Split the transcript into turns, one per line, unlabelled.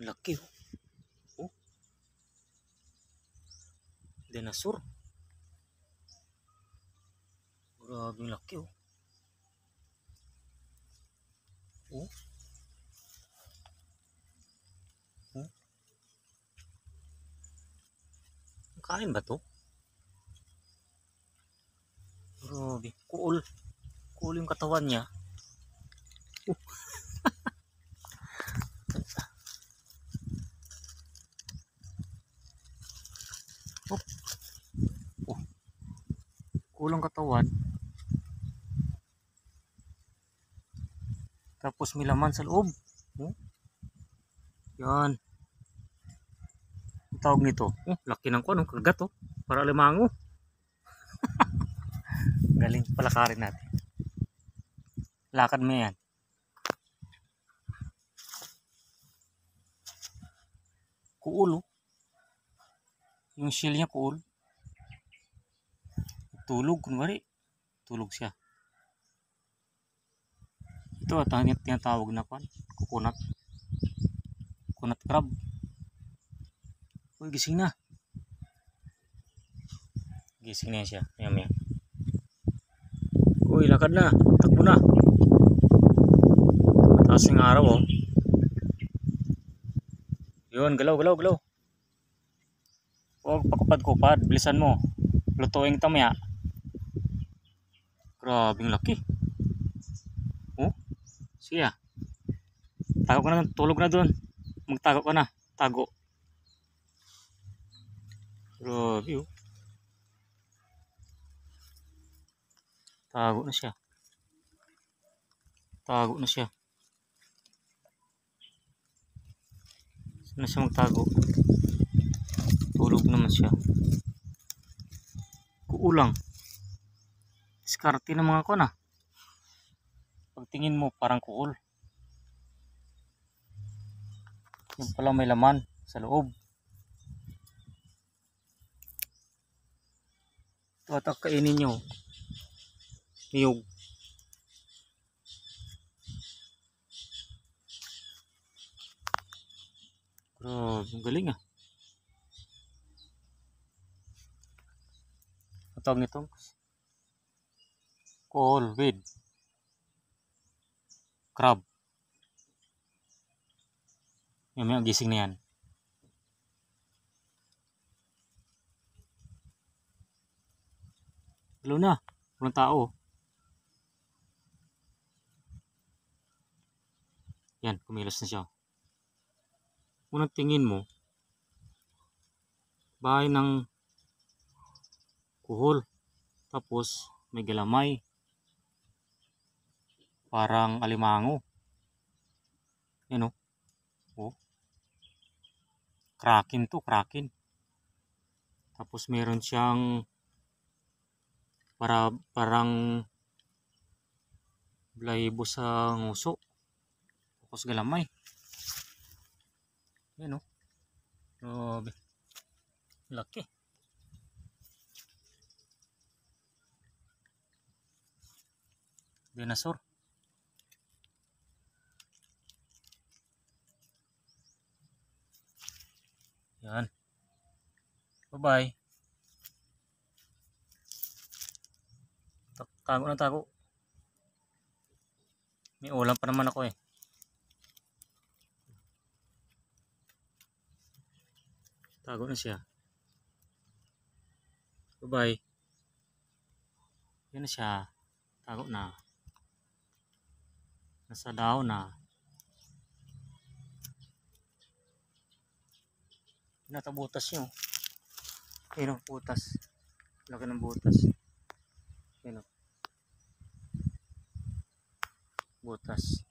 Laki oh. Oh. Dinosaur. Grabe laki oh. Oh. Oh. Kain ba to? Grabe. Kuol. Kuol yung katawan niya. Oh. Oh. Oh. Kulang katawan. Tapos may laman sa loob. Oh. Yan. Ang tawag nito. Oh, laki ng kuno, kagat oh. Para limango. Galing palakarin natin. Lakad mo yan. Kuul oh. Yung shell niya kuul. Tulog kunwari. Tulog siya. Ito at ang tinatawag na kwan. Coconut. Coconut crab. Uy, gising na. Gising na siya. Maya. Uy, lakad na. Takbo na. Taas yung araw oh. Yun, galaw. Huwag pakupad-kupad. Bilisan mo. Lutuing tamya. Grabing laki. Oh, siya. Tago ka na. Tulog na doon. Magtago ka na. Tago. Grabe oh. Tago na siya. Saan na siya magtago? Tulog naman siya. Kuulang. Diskarte ng mga kuna. Pagtingin mo parang kuul. Yung pala may laman sa loob. Ito at kainin nyo. Niyog. Grabe, ang galing ah. Ang tawag nito? Kuul with crab. May gising na yan. Hello na. Walang tao. Yan, kumilos na siya. Unang tingin mo, bahay ng kuhol. Tapos may galamay. Parang alimango. Yan o. Oh. Kraken to, kraken. Tapos meron siyang parang balahibo sa nguso. Tapos galamay. Yan o. Grabe. Laki. Dinosaur. Yan. Bye-bye. Tago. May ulam pa naman ako eh. Tago na siya. Bye-bye. Yan na siya. Tago na. Nasa daw na. Natabutas nyo. Ayun ang butas. Laki ng butas. Ayun ang butas.